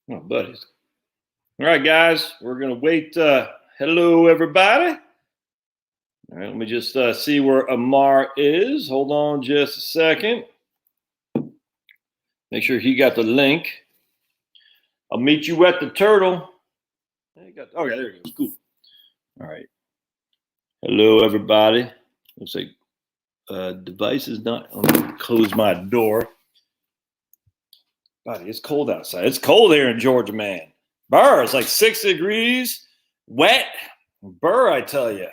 Oh, buddies. All right, guys, we're going to wait. Hello, everybody. All right, let me just see where Amar is. Hold on just a second. Make sure he got the link. I'll meet you at the turtle. Oh, yeah, there he goes. Cool. All right. Hello, everybody. Looks like device is not. Let me close my door. Buddy, it's cold outside. It's cold here in Georgia, man. Burr, it's like 6 degrees, wet. Burr, I tell you.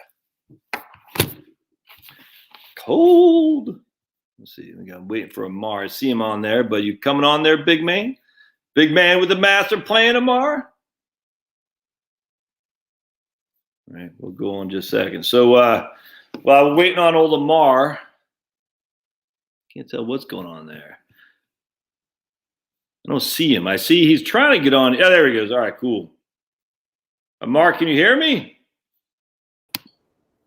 Cold. Let's see. I'm waiting for Amar. I see him on there, but you coming on there, big man? Big man with the master plan, Amar? All right, we'll go on just a second. So while we're waiting on old Amar, can't tell what's going on there. I don't see him. I see he's trying to get on. Yeah, there he goes. All right, cool. Amar, can you hear me?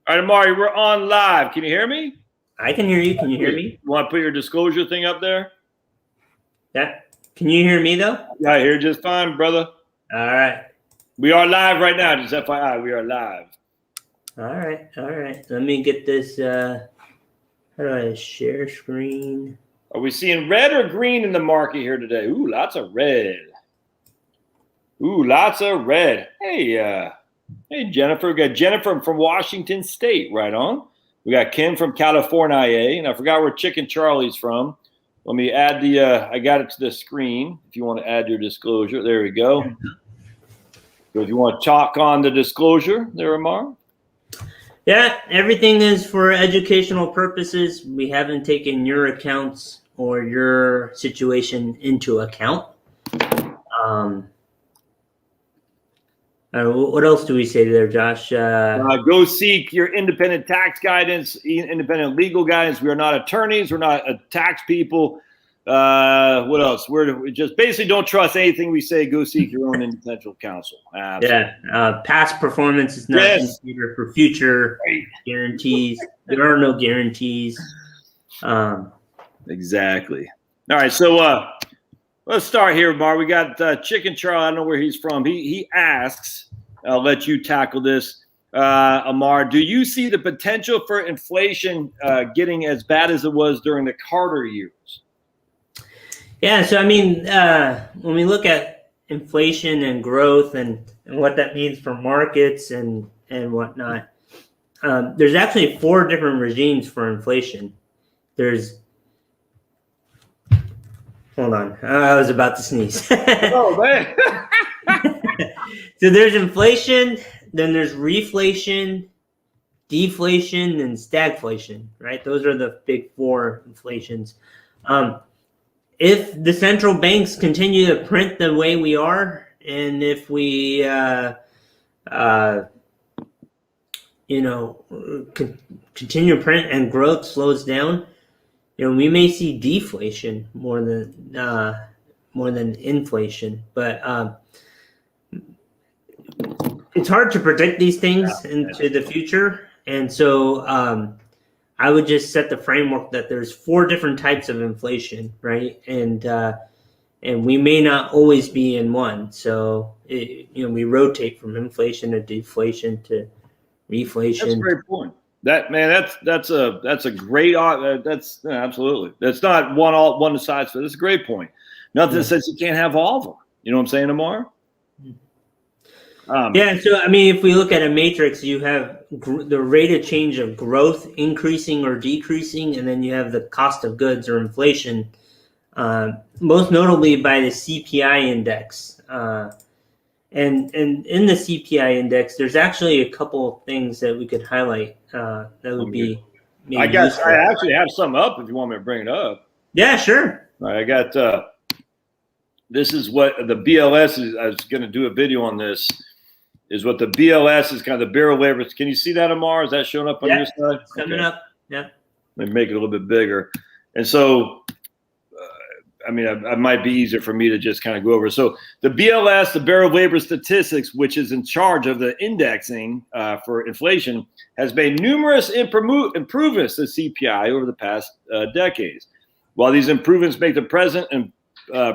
All right, Amar, we're on live. Can you hear me? I can hear you. Can you hear me? You want to put your disclosure thing up there? Yeah. Can you hear me, though? Yeah, I hear just fine, brother. All right. We are live right now. Just FYI, we are live. All right. All right. Let me get this. How do I share screen? Are we seeing red or green in the market here today? Ooh, lots of red. Ooh, lots of red. Hey, Jennifer. We got Jennifer from Washington State, right on. We got Kim from California, and I forgot where Chicken Charlie's from. Let me add the. I got it to the screen. If you want to add your disclosure, there we go. So if you want to talk on the disclosure, there, Amar. Yeah, everything is for educational purposes. We haven't taken your accounts or your situation into account. What else do we say there, Josh? Go seek your independent tax guidance, independent legal guidance. We are not attorneys. We're not tax people. What else? We just basically don't trust anything we say. Go seek your own independent counsel. Absolutely. Yeah. Past performance is not an indicator for future guarantees. There are no guarantees. Exactly. All right. So let's start here, Bar. We got Chicken Charlie. I don't know where he's from. He asks, I'll let you tackle this. Amar, do you see the potential for inflation getting as bad as it was during the Carter years? Yeah, so I mean, when we look at inflation and growth and what that means for markets and whatnot, there's actually 4 different regimes for inflation. Hold on, I was about to sneeze. Oh, man. So there's inflation, then there's reflation, deflation, and stagflation, right? Those are the big 4 inflations. If the central banks continue to print the way we are, and if we, continue to print and growth slows down, we may see deflation more than inflation. But it's hard to predict these things into the future, and so I would just set the framework that there's 4 different types of inflation, right? And we may not always be in one. So we rotate from inflation to deflation to reflation. That's a great point. That's a great that's absolutely. That's not one size fit. That's a great point. Nothing says you can't have all of them. You know what I'm saying, Amar? So I mean, if we look at a matrix, you have the rate of change of growth increasing or decreasing, and then you have the cost of goods or inflation, most notably by the CPI index. And in the CPI index, there's actually a couple of things that we could highlight that would be maybe I guess useful. I actually have some up if you want me to bring it up. Yeah, sure. All right, I got this is what the BLS is. I was going to do a video on this. Is what the BLS is kind of the Bureau of Labor. Can you see that, Amar? Is that showing up on your side? It's coming up. Yeah. Let me make it a little bit bigger. And so, I mean, it might be easier for me to just kind of go over. So the BLS, the Bureau of Labor Statistics, which is in charge of the indexing for inflation, has made numerous improvements to CPI over the past decades. While these improvements make the present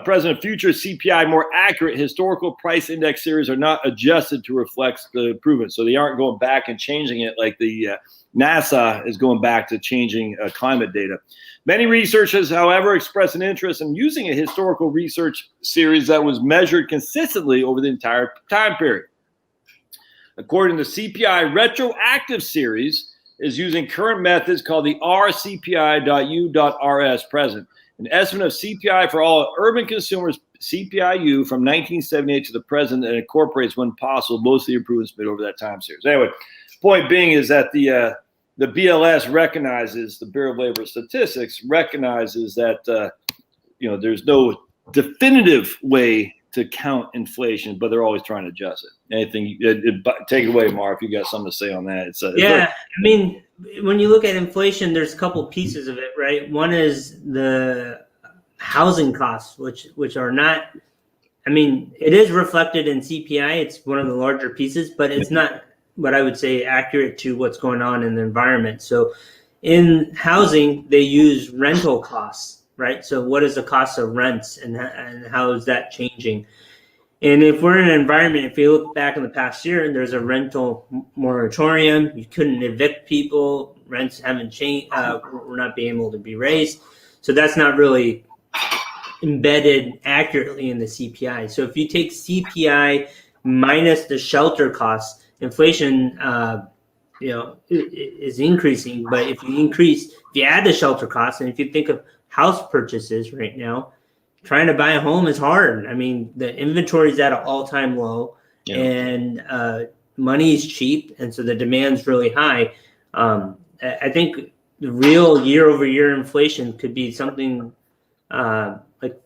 present future CPI more accurate historical price index series are not adjusted to reflect the improvement. So they aren't going back and changing it like the NASA is going back to changing climate data. Many researchers, however, express an interest in using a historical research series that was measured consistently over the entire time period. According to CPI, retroactive series is using current methods called the rcpi.u.rs present. An estimate of CPI for all urban consumers, CPI-U, from 1978 to the present, and incorporates, when possible, most of the improvements made over that time series. Anyway, point being is that the BLS recognizes, the Bureau of Labor Statistics recognizes that there's no definitive way to count inflation, but they're always trying to adjust it. Anything, take it away, Amar, if you got something to say on that. I mean, when you look at inflation, there's a couple pieces of it, right? One is the housing costs, which are not, I mean, it is reflected in CPI. It's one of the larger pieces, but it's not what I would say accurate to what's going on in the environment. So in housing, they use rental costs, right? So what is the cost of rents and how is that changing? And if we're in an environment, if you look back in the past year, and there's a rental moratorium, you couldn't evict people, rents haven't changed, we're not being able to be raised. So that's not really embedded accurately in the CPI. So if you take CPI minus the shelter costs, inflation, is increasing. But if you add the shelter costs, and if you think of house purchases right now, trying to buy a home is hard. I mean, the inventory is at an all-time low, and money is cheap, and so the demand's really high. I think the real year-over-year inflation could be something like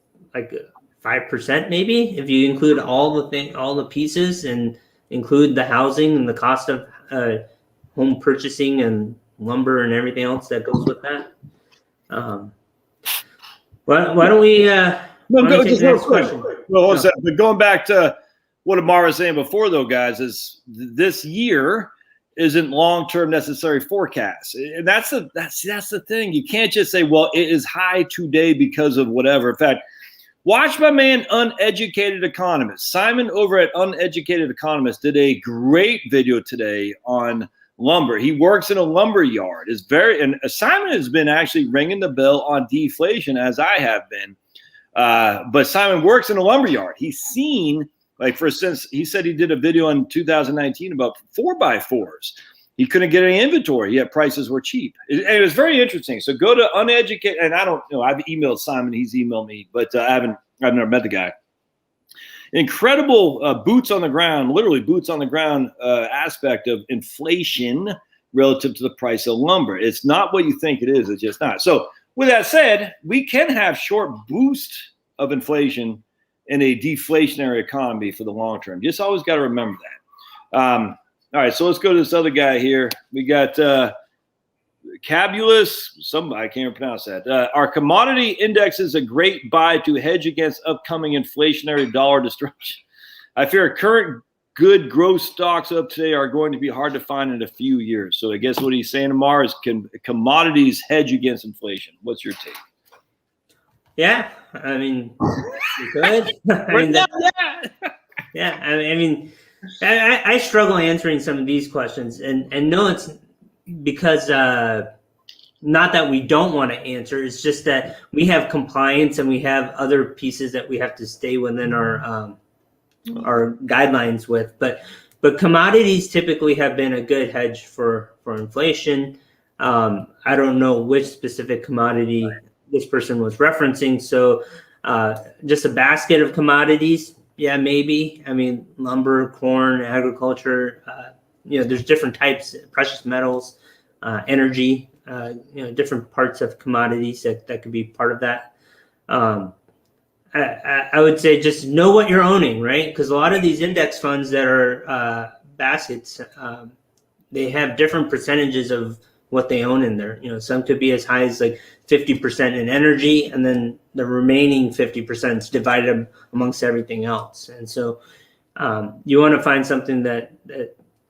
5%, maybe, if you include all the pieces and include the housing and the cost of home purchasing and lumber and everything else that goes with that. Why don't we take the next question? Well, but going back to what Amar was saying before, though, guys, is this year isn't long-term necessary forecast, and that's the thing. You can't just say, well, it is high today because of whatever. In fact, watch my man, Uneducated Economist. Simon over at Uneducated Economist did a great video today on lumber. He works in a lumber yard. And Simon has been actually ringing the bell on deflation, as I have been. But Simon works in a lumber yard. He's seen, like, for instance, he said he did a video in 2019 about 4x4s. He couldn't get any inventory, yet prices were cheap. It was very interesting. So go to Uneducated, and I don't know, I've emailed Simon, he's emailed me, but I've never met the guy. Incredible boots on the ground, literally boots on the ground aspect of inflation relative to the price of lumber. It's not what you think it is. It's just not. So with that said, we can have short boost of inflation in a deflationary economy for the long term. Just always got to remember that. All right, so let's go to this other guy here. We got Cabulus, I can't even pronounce that. Are commodity indexes a great buy to hedge against upcoming inflationary dollar destruction? I fear current good growth stocks up today are going to be hard to find in a few years. So I guess what he's saying, Amar, is can commodities hedge against inflation? What's your take? Yeah, I mean, you could. I struggle answering some of these questions, and no, it's because not that we don't want to answer. It's just that we have compliance and we have other pieces that we have to stay within our guidelines with. But commodities typically have been a good hedge for inflation. I don't know which specific commodity this person was referencing. So just a basket of commodities. Yeah, maybe. I mean, lumber, corn, agriculture, there's different types, precious metals, energy, different parts of commodities that could be part of that. I would say just know what you're owning, right? Because a lot of these index funds that are baskets, they have different percentages of what they own in there. Some could be as high as like 50% in energy, and then the remaining 50% is divided amongst everything else. And so you want to find something that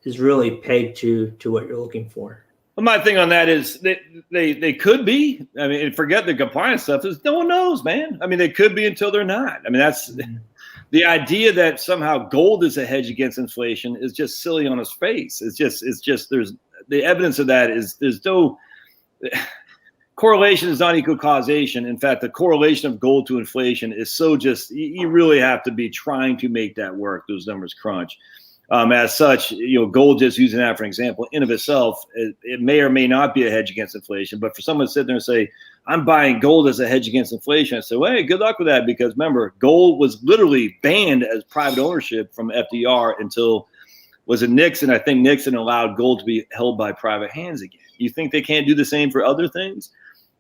is really pegged to what you're looking for. Well, my thing on that is they could be. I mean, forget the compliance stuff. Is no one knows, man. I mean, they could be until they're not. I mean, that's the idea that somehow gold is a hedge against inflation is just silly on its face. It's just there's the evidence of that is there's no correlation is not equal causation. In fact, the correlation of gold to inflation is so just you really have to be trying to make that work. Those numbers crunch. As such, gold, just using that for an example, in of itself, it may or may not be a hedge against inflation. But for someone to sit there and say, I'm buying gold as a hedge against inflation, I say, well, hey, good luck with that. Because remember, gold was literally banned as private ownership from FDR until, was it Nixon? I think Nixon allowed gold to be held by private hands again. You think they can't do the same for other things?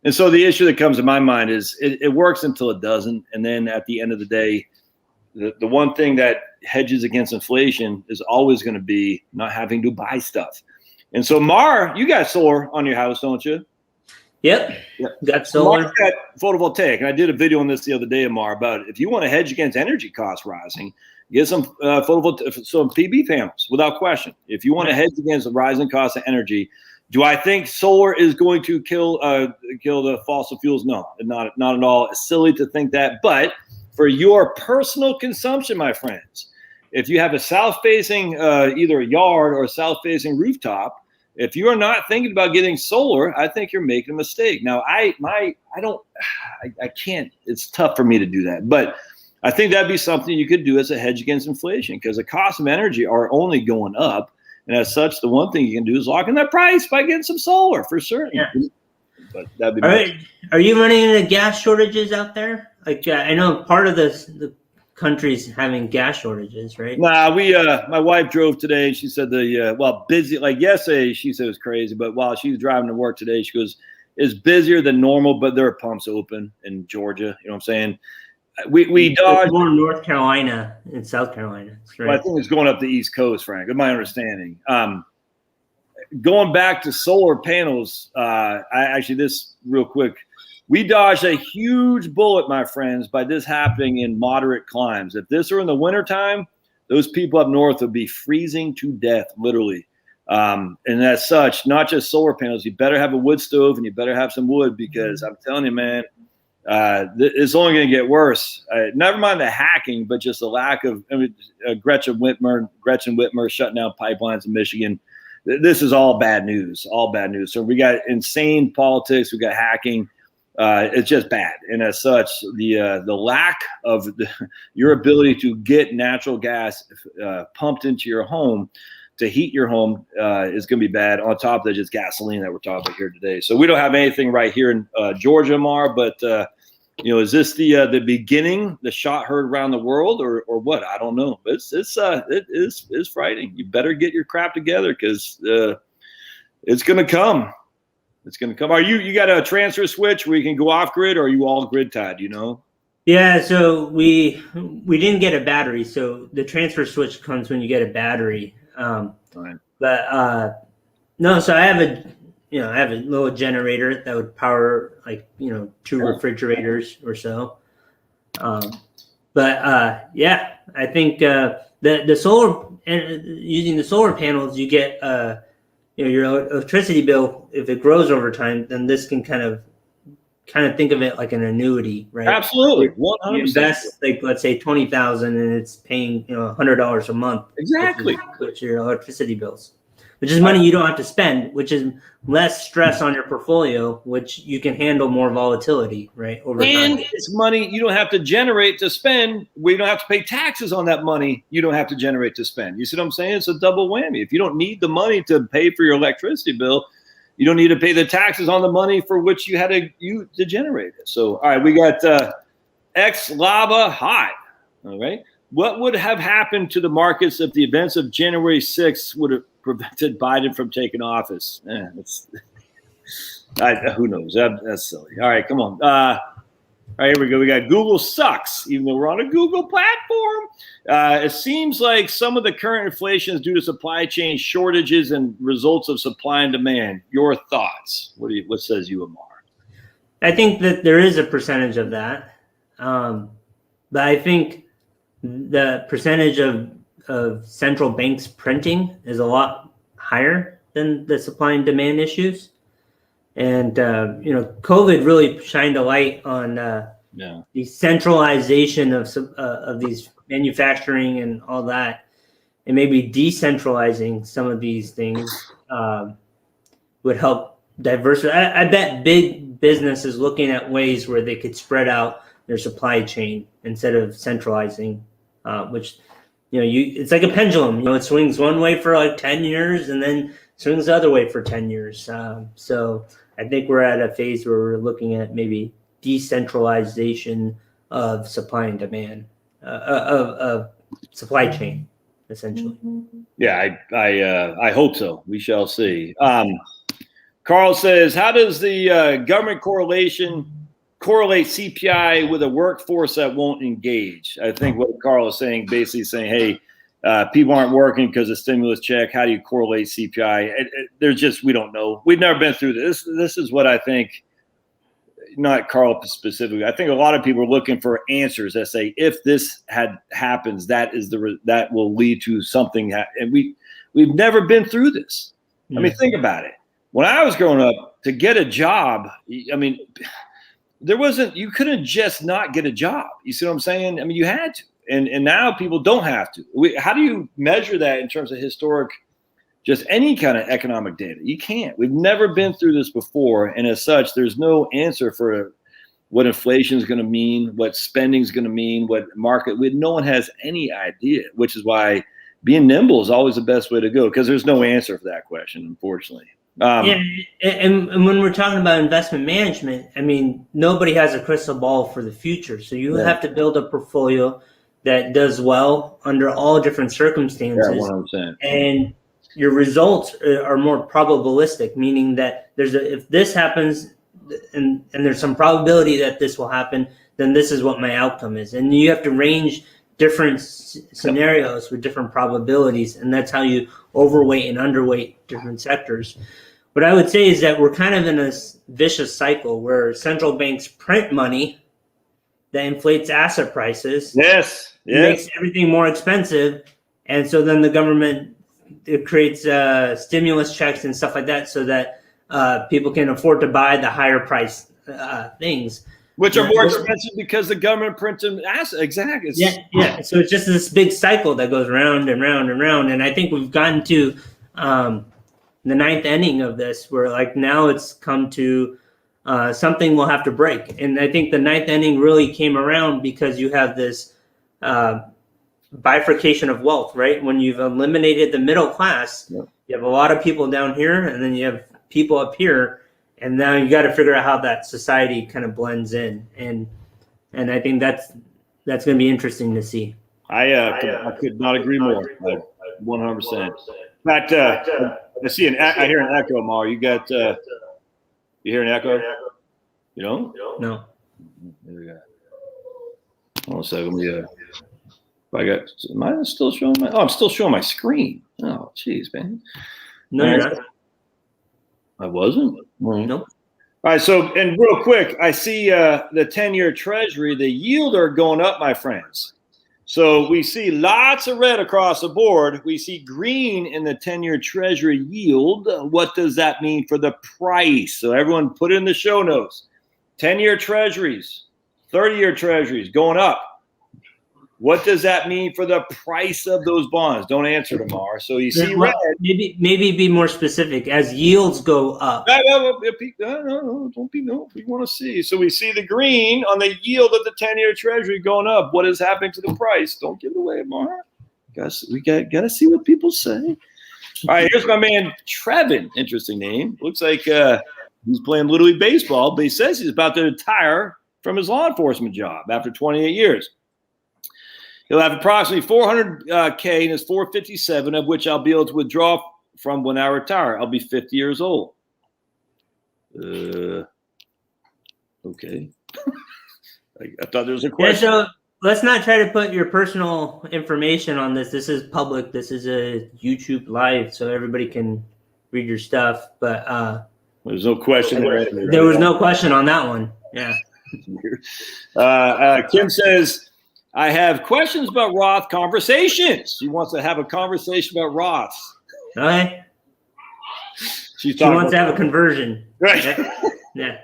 And so the issue that comes to my mind is it works until it doesn't. And then at the end of the day, the one thing that hedges against inflation is always going to be not having to buy stuff. And so, Mar, you got solar on your house, don't you? Yep. Got solar. Mar's got photovoltaic. And I did a video on this the other day, Amar, about if you want to hedge against energy costs rising, get some some PV panels without question. If you want to hedge against the rising cost of energy, do I think solar is going to kill the fossil fuels? No, not at all. It's silly to think that, but for your personal consumption, my friends, if you have a south-facing either a yard or a south-facing rooftop, if you are not thinking about getting solar, I think you're making a mistake. Now, I can't. It's tough for me to do that, but I think that'd be something you could do as a hedge against inflation because the cost of energy are only going up, and as such, the one thing you can do is lock in that price by getting some solar for certain. Yeah. But that'd be. All right. Are you running into gas shortages out there? Like I know part of the country's having gas shortages, right? Nah, my wife drove today. She said busy. Like yesterday, she said it was crazy. But while she was driving to work today, she goes, it's busier than normal, but there are pumps open in Georgia. You know what I'm saying? We dodged more North Carolina and South Carolina. Right. Well, I think it's going up the East Coast, Frank. That's my understanding. Going back to solar panels, this real quick. We dodged a huge bullet, my friends, by this happening in moderate climes. If this were in the wintertime, those people up north would be freezing to death, literally. And as such, not just solar panels, you better have a wood stove and you better have some wood because I'm telling you, man, it's only going to get worse. Never mind the hacking, but just the lack of Gretchen Whitmer shutting down pipelines in Michigan. This is all bad news, So we got insane politics. We got hacking. It's just bad. And as such, the lack of your ability to get natural gas pumped into your home to heat your home is going to be bad. On top of that, just gasoline that we're talking about here today. So we don't have anything right here in Georgia, Amar, but is this the beginning, the shot heard around the world or what? I don't know. But it is frightening. You better get your crap together because it's going to come. It's going to come. Are you got a transfer switch where you can go off grid, or are you all grid tied? Yeah. So we didn't get a battery. So the transfer switch comes when you get a battery. Fine. But no. So I have a little generator that would power 2 refrigerators or so. Yeah, I think the solar using the solar panels, you get your electricity bill, if it grows over time, then this can kind of think of it like an annuity, right? Absolutely, 100%. You invest let's say $20,000, and it's paying $100 a month. Exactly, which your electricity bills, which is money you don't have to spend, which is less stress on your portfolio, which you can handle more volatility, right? Over and time. it's money you don't have to generate to spend. We don't have to pay taxes on that money you don't have to generate to spend. You see what I'm saying? It's a double whammy. If you don't need the money to pay for your electricity bill, you don't need to pay the taxes on the money for which you had to generate it. So, all right, we got ex-lava hot. All right. What would have happened to the markets if the events of January 6th would have prevented Biden from taking office? Who knows? That's silly. All right, come on. All right, here we go. We got Google sucks, even though we're on a Google platform. It seems like some of the current inflation is due to supply chain shortages and results of supply and demand. Your thoughts? What says you, Amar? I think that there is a percentage of that, but I think the percentage of central banks printing is a lot higher than the supply and demand issues. And COVID really shined a light on the centralization of these manufacturing and all that, and maybe decentralizing some of these things would help diversify. I bet big business is looking at ways where they could spread out their supply chain instead of centralizing, which it's like a pendulum. It swings one way for like 10 years and then swings the other way for 10 years. So I think we're at a phase where we're looking at maybe decentralization of supply and demand, of supply chain, essentially. Yeah, I hope so. We shall see. Carl says, how does the government correlate CPI with a workforce that won't engage? I think what Carl is saying, basically saying, hey, people aren't working because of stimulus check. How do you correlate CPI? We don't know. We've never been through this. This is what I think, not Carl specifically. I think a lot of people are looking for answers that say, if this happens, that will lead to something. And we've never been through this. I mean, think about it. When I was growing up, to get a job, I mean, you couldn't just not get a job. You see what I'm saying? I mean, you had to. And now people don't have to. How do you measure that in terms of historic, just any kind of economic data? You can't. We've never been through this before. And as such, there's no answer for what inflation is going to mean, what spending is going to mean, what market. No one has any idea, which is why being nimble is always the best way to go, because there's no answer for that question, unfortunately. And when we're talking about investment management, I mean, nobody has a crystal ball for the future. So you have to build a portfolio that does well under all different circumstances. Yeah, 100%. And your results are more probabilistic, meaning that if this happens and there's some probability that this will happen, then this is what my outcome is. And you have to range different scenarios with different probabilities, and that's how you overweight and underweight different sectors. What I would say is that we're kind of in a vicious cycle where central banks print money that inflates asset prices. Yes. Makes everything more expensive. And so then the government creates stimulus checks and stuff like that so that people can afford to buy the higher price things. Which are more expensive because the government prints them assets. Exactly. Yeah. So it's just this big cycle that goes round and round and round. And I think we've gotten to the ninth inning of this, where like now it's come to something will have to break. And I think the ninth inning really came around because you have this bifurcation of wealth, right? When you've eliminated the middle class, you have a lot of people down here, and then you have people up here. And now you got to figure out how that society kind of blends in, and I think that's going to be interesting to see. I could not agree more. 100%. In fact, I hear an echo, Amar. You hear an echo? You don't? No. There we go. Hold on a second. Am I still showing my? Oh, I'm still showing my screen. Oh, jeez, man. No, you're not. I wasn't? Nope. All right, so, and real quick, I see the 10-year Treasury, the yield are going up, my friends. So we see lots of red across the board. We see green in the 10-year Treasury yield. What does that mean for the price? So everyone put it in the show notes. 10-year Treasuries, 30-year Treasuries going up. What does that mean for the price of those bonds? Don't answer, Amar. So you see red. Maybe be more specific. As yields go up. No, don't be no. We want to see. So we see the green on the yield of the 10-year Treasury going up. What is happening to the price? Don't give it away, Amar. We got to see what people say. All right, here's my man Trevin. Interesting name. Looks like he's playing Little League baseball, but he says he's about to retire from his law enforcement job after 28 years. He'll have approximately $400K in his 457, of which I'll be able to withdraw from when I retire. I'll be 50 years old. Okay. I thought there was a question. Yeah, so let's not try to put your personal information on this. This is public. This is a YouTube live, so everybody can read your stuff. But there's no question. There was no question on that one. Yeah. Kim says, I have questions about Roth Conversations. He wants to have a conversation about Roths. Okay. She wants to have a conversion. Right. Yeah.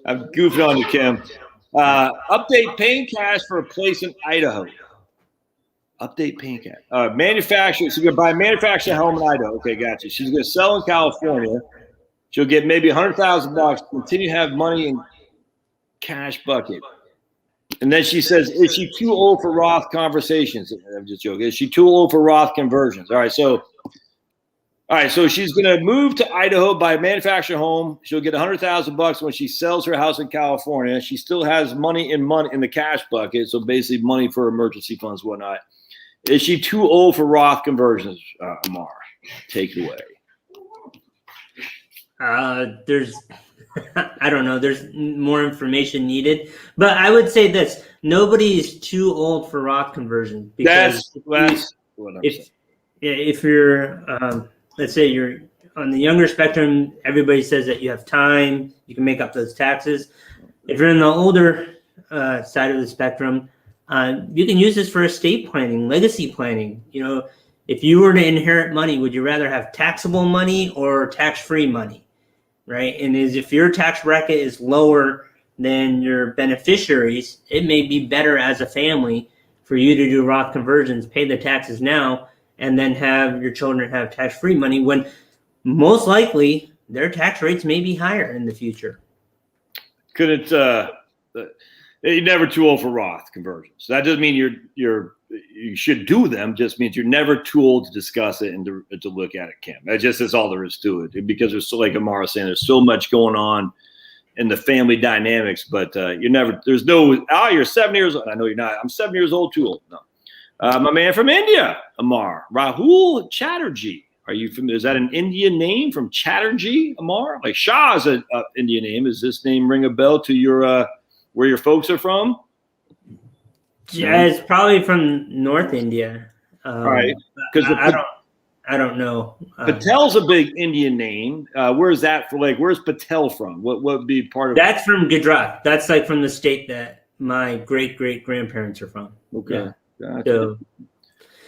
I'm goofing on you, Kim. Update paying cash for a place in Idaho. Update paying cash. Manufacturer. She's going to buy a manufactured home in Idaho. Okay, gotcha. She's going to sell in California. She'll get maybe $100,000. Continue to have money in cash bucket. And then she says, is she too old for Roth conversations? I'm just joking. Is she too old for Roth conversions? All right, so she's going to move to Idaho, buy a manufactured home. She'll get $100,000 when she sells her house in California. She still has money in the cash bucket, so basically money for emergency funds, whatnot. Is she too old for Roth conversions, Amar? Take it away. There's I don't know. There's more information needed, but I would say this: nobody is too old for Roth conversion because if you're, let's say you're on the younger spectrum, everybody says that you have time, you can make up those taxes. If you're in the older side of the spectrum, you can use this for estate planning, legacy planning. If you were to inherit money, would you rather have taxable money or tax-free money? Right. And if your tax bracket is lower than your beneficiaries, it may be better as a family for you to do Roth conversions, pay the taxes now, and then have your children have tax-free money when most likely their tax rates may be higher in the future. Couldn't you're never too old for Roth conversions. That doesn't mean you should do them. Just means you're never too old to discuss it and to look at it, Kim. That's all there is to it. Because there's so, like Amar was saying, there's so much going on in the family dynamics. But you're 7 years old. I know you're not. I'm 7 years old, too old. No. My man from India, Amar, Rahul Chatterjee. Are you familiar? Is that an Indian name from Chatterjee, Amar? Like Shah is an Indian name. Does this name ring a bell to your where your folks are from? Yeah, it's probably from North India. Right, because I don't know. Patel's a big Indian name. Where's that for? Like, where's Patel from? What would be part of? That's from Gujarat. That's like from the state that my great grandparents are from. Okay, yeah. Gotcha.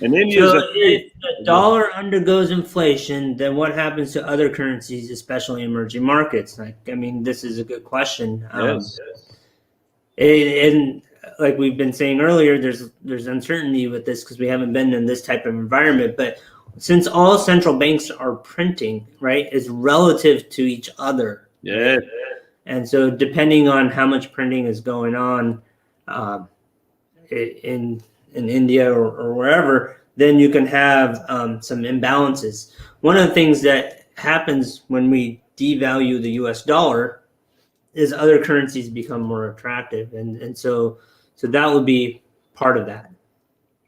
And if the dollar undergoes inflation, then what happens to other currencies, especially emerging markets? This is a good question. Yes. And like we've been saying earlier, there's uncertainty with this because we haven't been in this type of environment. But since all central banks are printing, right, it's relative to each other. Yeah. And so depending on how much printing is going on in India or wherever, then you can have some imbalances. One of the things that happens when we devalue the U.S. dollar is other currencies become more attractive. And so that would be part of that.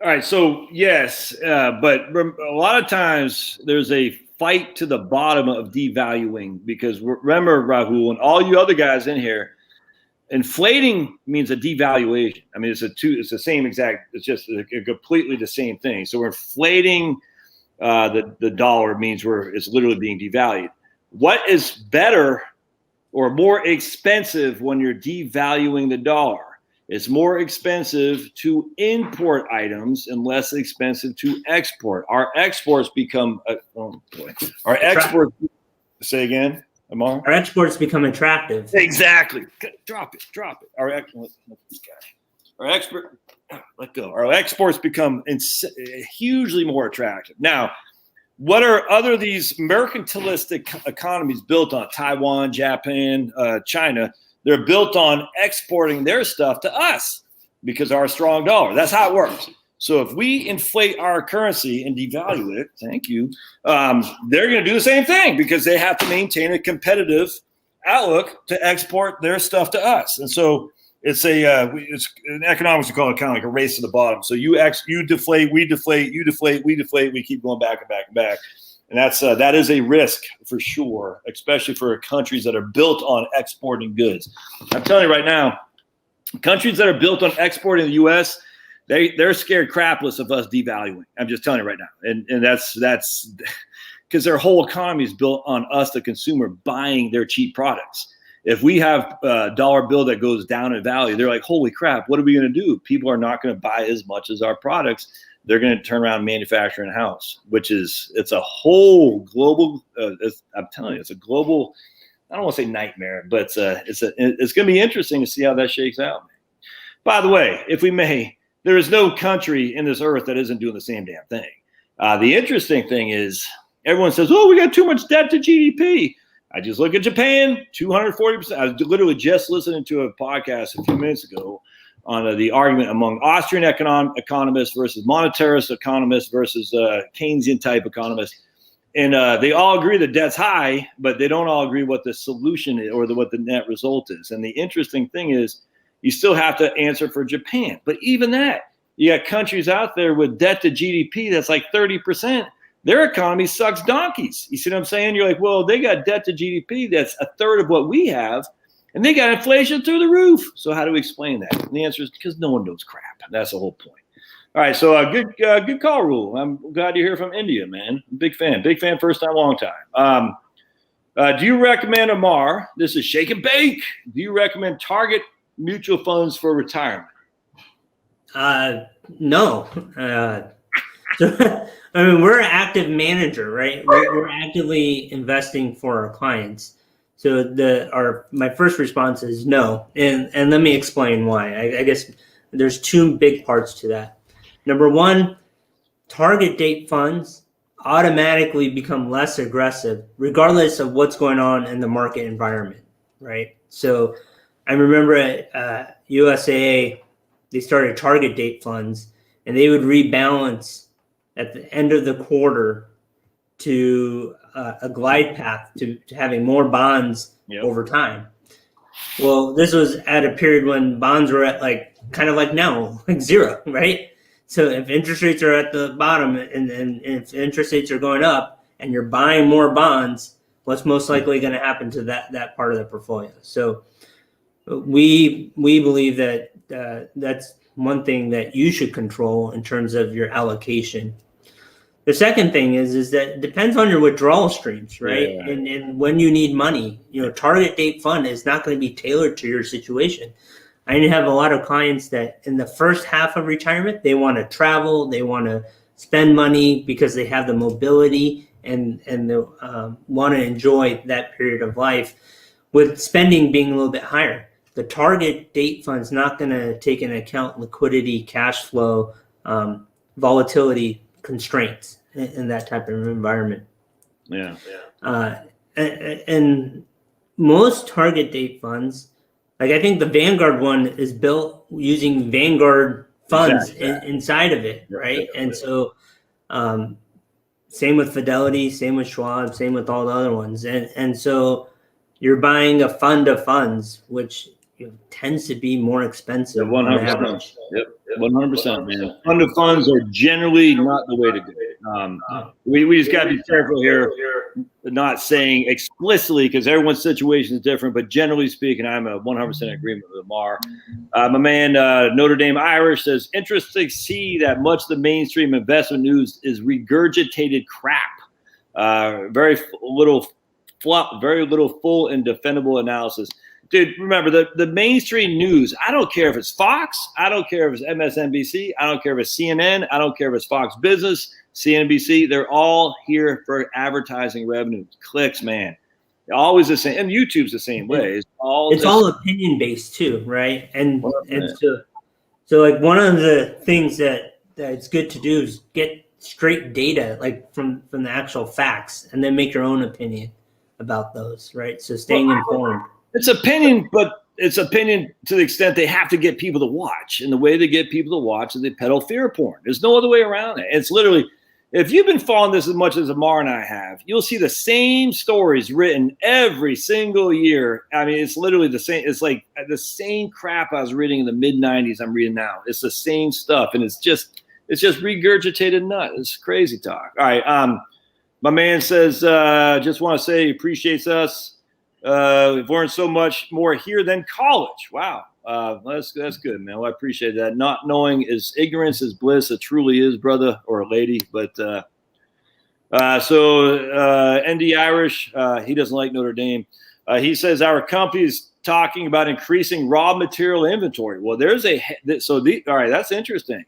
All right. So, yes, but a lot of times there's a fight to the bottom of devaluing because remember, Rahul, and all you other guys in here, inflating means a devaluation. It's the same exact, it's just completely the same thing. So we're inflating the dollar means it's literally being devalued. What is better or more expensive when you're devaluing the dollar? It's more expensive to import items and less expensive to export. Our exports become say again, Amar? Our exports become attractive. Exactly. Drop it. Our exports become hugely more attractive. Now, what are these mercantilistic economies built on? Taiwan, Japan, China. They're built on exporting their stuff to us because of our strong dollar. That's how it works. So if we inflate our currency and devalue it, thank you, they're going to do the same thing because they have to maintain a competitive outlook to export their stuff to us. And so it's in economics, we call it kind of like a race to the bottom. So you deflate, we deflate, you deflate, we deflate, we keep going back and back and back. And that is a risk for sure, especially for countries that are built on exporting goods. I'm telling you right now, countries that are built on exporting the U.S., they're scared crapless of us devaluing. I'm just telling you right now. And that's because their whole economy is built on us, the consumer, buying their cheap products. If we have a dollar bill that goes down in value, they're like, holy crap, what are we going to do? People are not going to buy as much as our products they're going to turn around and manufacture in house, it's a whole global. I'm telling you, it's a global. I don't want to say nightmare, but it's going to be interesting to see how that shakes out. By the way, if we may, there is no country in this earth that isn't doing the same damn thing. The interesting thing is everyone says, "Oh, we got too much debt to GDP." I just look at Japan, 240%. I was literally just listening to a podcast a few minutes ago on the argument among Austrian economists versus monetarist economists versus Keynesian type economists. And they all agree that debt's high, but they don't all agree what the solution is or what the net result is. And the interesting thing is you still have to answer for Japan. But even that, you got countries out there with debt to GDP that's like 30%. Their economy sucks donkeys. You see what I'm saying? You're like, well, they got debt to GDP that's a third of what we have, and they got inflation through the roof. So how do we explain that? And the answer is because no one knows crap. That's the whole point. All right, so good call, Rule. I'm glad to hear from India, man. Big fan, first time, long time. Do you recommend Amar? This is Shake and Bake. Do you recommend target mutual funds for retirement? No. I mean, we're an active manager, right? We're actively investing for our clients. So my first response is no, and let me explain why. I guess there's two big parts to that. Number one, target date funds automatically become less aggressive regardless of what's going on in the market environment, right? So I remember at USAA, they started target date funds, and they would rebalance at the end of the quarter to a glide path to having more bonds over time. Well, this was at a period when bonds were at kind of like now, like zero, right? So if interest rates are at the bottom and if interest rates are going up and you're buying more bonds, what's most likely going to happen to that part of the portfolio? So we believe that that's one thing that you should control in terms of your allocation. The second thing is that it depends on your withdrawal streams, right? Yeah. And when you need money, target date fund is not going to be tailored to your situation. I have a lot of clients that in the first half of retirement, they want to travel, they want to spend money because they have the mobility and they want to enjoy that period of life, with spending being a little bit higher. The target date fund is not going to take into account liquidity, cash flow, volatility constraints in that type of environment. Yeah. And most target date funds, like I think the Vanguard one is built using Vanguard funds inside of it, right? Yeah. And so same with Fidelity, same with Schwab, same with all the other ones. And so you're buying a fund of funds, which tends to be more expensive. 100%. Yep. 100%, man. Fund of funds are generally not the way to go. We just got to be careful here, not saying explicitly because everyone's situation is different, but generally speaking, I'm a 100% agreement with Amar. My man, Notre Dame Irish says, interesting to see that much of the mainstream investment news is regurgitated crap. Very little full and defendable analysis. Dude, remember the mainstream news. I don't care if it's Fox. I don't care if it's MSNBC. I don't care if it's CNN. I don't care if it's Fox Business, CNBC. They're all here for advertising revenue. Clicks, man. They're always the same. And YouTube's the same way. It's all opinion based too, right? And so like one of the things that it's good to do is get straight data, like from the actual facts, and then make your own opinion about those, right? So staying informed. It's opinion, but it's opinion to the extent they have to get people to watch. And the way they get people to watch is they peddle fear porn. There's no other way around it. It's literally, if you've been following this as much as Amar and I have, you'll see the same stories written every single year. I mean, it's literally the same. It's like the same crap I was reading in the mid-90s I'm reading now. It's the same stuff. And it's just regurgitated nut. It's crazy talk. All right. My man says, just want to say he appreciates us. We've learned so much more here than college. Wow. That's good, man. Well, I appreciate that. Not knowing is ignorance is bliss. It truly is, brother or lady. But so ND Irish, he doesn't like Notre Dame. He says our company is talking about increasing raw material inventory. Well, all right, that's interesting.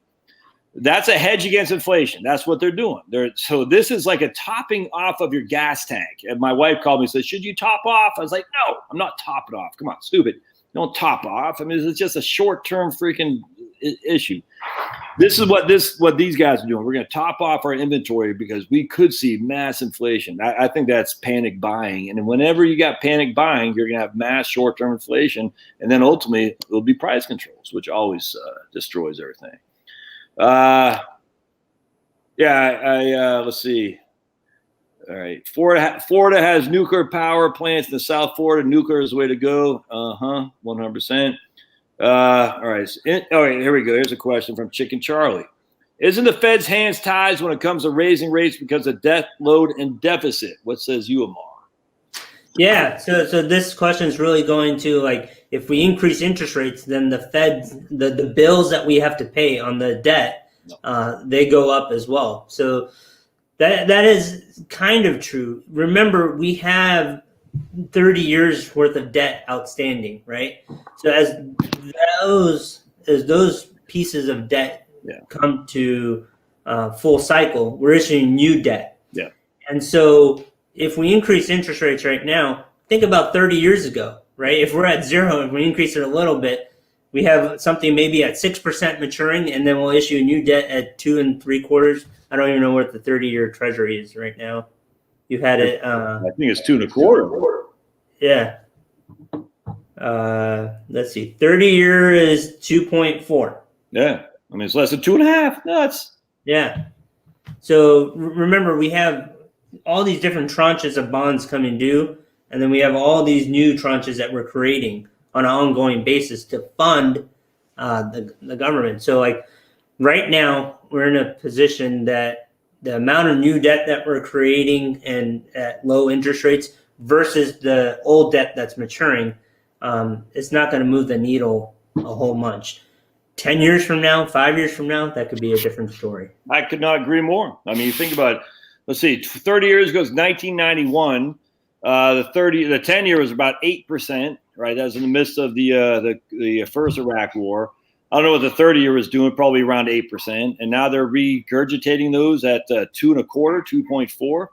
That's a hedge against inflation. That's what they're doing. So this is like a topping off of your gas tank. And my wife called me and said, should you top off? I was like, no, I'm not topping off. Come on, stupid. Don't top off. I mean, it's just a short-term freaking issue. This is what these guys are doing. We're going to top off our inventory because we could see mass inflation. I think that's panic buying. And whenever you got panic buying, you're going to have mass short-term inflation. And then ultimately, it'll be price controls, which always destroys everything. Let's see. All right. Florida has nuclear power plants in the South Florida. Nuclear is the way to go. 100%. All right. Here we go. Here's a question from Chicken Charlie. Isn't the Fed's hands tied when it comes to raising rates because of debt load and deficit? What says you, Amar? Yeah. So this question is really going to, like, if we increase interest rates, then the Fed, the bills that we have to pay on the debt, they go up as well. So that is kind of true. Remember, we have 30 years worth of debt outstanding, right? So as those pieces of debt come to full cycle, we're issuing new debt. Yeah. And so if we increase interest rates right now, think about 30 years ago, right? If we're at zero and we increase it a little bit, we have something maybe at 6% maturing, and then we'll issue new debt at 2 3/4. I don't even know what the 30-year Treasury is right now. You had it. I think it's 2 1/4. Yeah. Let's see. 30-year is 2.4. Yeah. I mean, it's less than 2.5. Nuts. Yeah. So remember, we have all these different tranches of bonds coming due, and then we have all these new tranches that we're creating on an ongoing basis to fund the government. So, like, right now, we're in a position that the amount of new debt that we're creating and at low interest rates versus the old debt that's maturing, it's not going to move the needle a whole bunch. 10 years from now, 5 years from now, that could be a different story. I could not agree more. I mean, you think about it. Let's see, 30 years ago is 1991. The 10 year was about 8%, right? That was in the midst of the first Iraq War. I don't know what the 30 year was doing, probably around 8%. And now they're regurgitating those at 2 1/4, 2.4.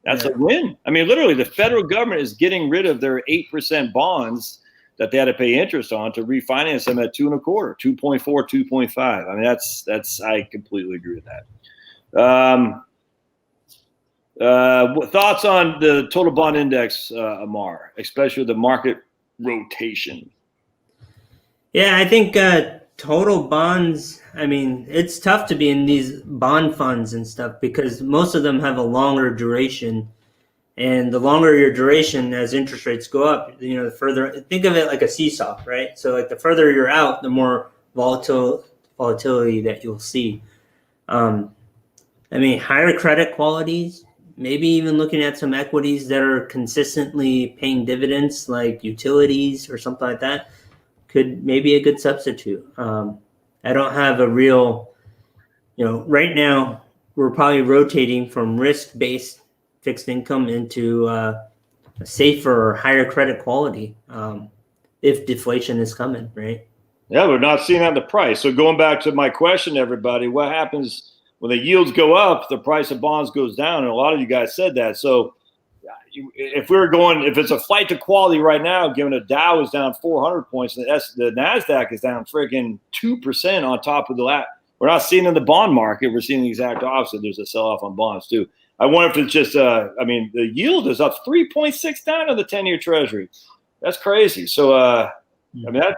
That's a win. I mean, literally, the federal government is getting rid of their 8% bonds that they had to pay interest on to refinance them at 2 1/4, 2.4, 2.5. I mean, I completely agree with that. Thoughts on the total bond index, Amar, especially the market rotation? Yeah, I think total bonds, I mean, it's tough to be in these bond funds and stuff because most of them have a longer duration. And the longer your duration as interest rates go up, the further, think of it like a seesaw, right? So like the further you're out, the more volatility that you'll see. I mean, higher credit qualities, maybe even looking at some equities that are consistently paying dividends like utilities or something like that could maybe a good substitute. I don't have a real, right now we're probably rotating from risk-based fixed income into a safer or higher credit quality if deflation is coming, right? Yeah, we're not seeing that in the price. So going back to my question, everybody, what happens when the yields go up, the price of bonds goes down? And a lot of you guys said that. So if it's a flight to quality right now, given the Dow is down 400 points, and the NASDAQ is down freaking 2% on top of the last. We're not seeing in the bond market. We're seeing the exact opposite. There's a sell-off on bonds too. I wonder if it's just, the yield is up 3.6 down on the 10-year Treasury. That's crazy. So,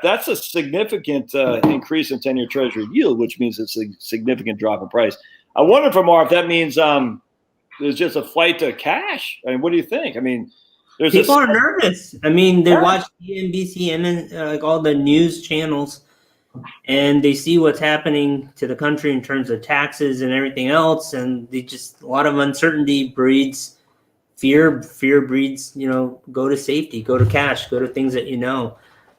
that's a significant increase in 10-year Treasury yield, which means it's a significant drop in price. I wonder, if that means there's just a flight to cash. I mean, what do you think? I mean, people are nervous. I mean, they watch CNBC and like all the news channels, and they see what's happening to the country in terms of taxes and everything else, and a lot of uncertainty breeds fear. Fear breeds, go to safety, go to cash, go to things that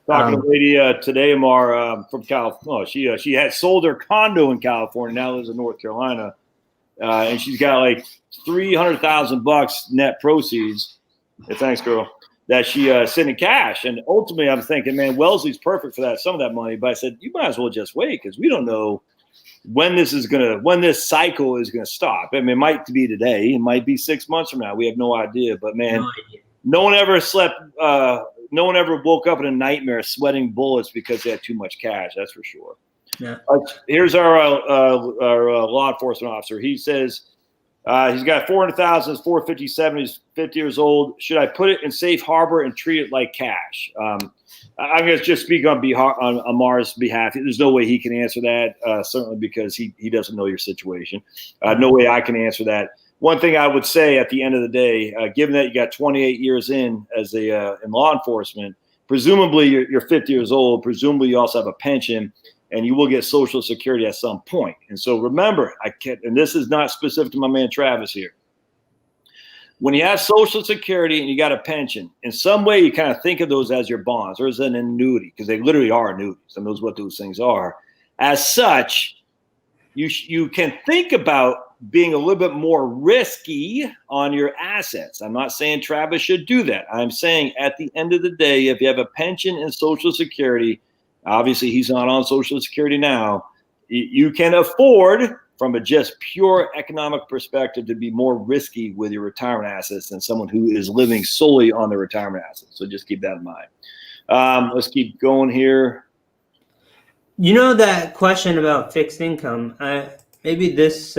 Talking to a lady today, Amar, from California. She had sold her condo in California, now lives in North Carolina, and she's got like $300,000 net proceeds. Thanks, girl. That she sent in cash, and ultimately, I'm thinking, man, Wellesley's perfect for that. Some of that money, but I said, you might as well just wait because we don't know when this cycle is gonna stop. I mean, it might be today, it might be 6 months from now. We have no idea. But man, no one ever slept. No one ever woke up in a nightmare sweating bullets because they had too much cash. That's for sure. Yeah. Here's our law enforcement officer. He says he's got 400,000, 457. He's 50 years old. Should I put it in safe harbor and treat it like cash? I'm going to just speak on Amar's behalf. There's no way he can answer that, certainly because he doesn't know your situation. No way I can answer that. One thing I would say at the end of the day, given that you got 28 years in as in law enforcement, presumably you're 50 years old. Presumably you also have a pension, and you will get Social Security at some point. And so remember, and this is not specific to my man Travis here. When you have Social Security and you got a pension, in some way you kind of think of those as your bonds or as an annuity, because they literally are annuities, and those what those things are. As such, you can think about being a little bit more risky on your assets. I'm not saying Travis should do that. I'm saying at the end of the day, if you have a pension and Social Security, obviously he's not on Social Security now, you can afford, from a just pure economic perspective, to be more risky with your retirement assets than someone who is living solely on their retirement assets. So just keep that in mind. Let's keep going here. You know that question about fixed income? Maybe this.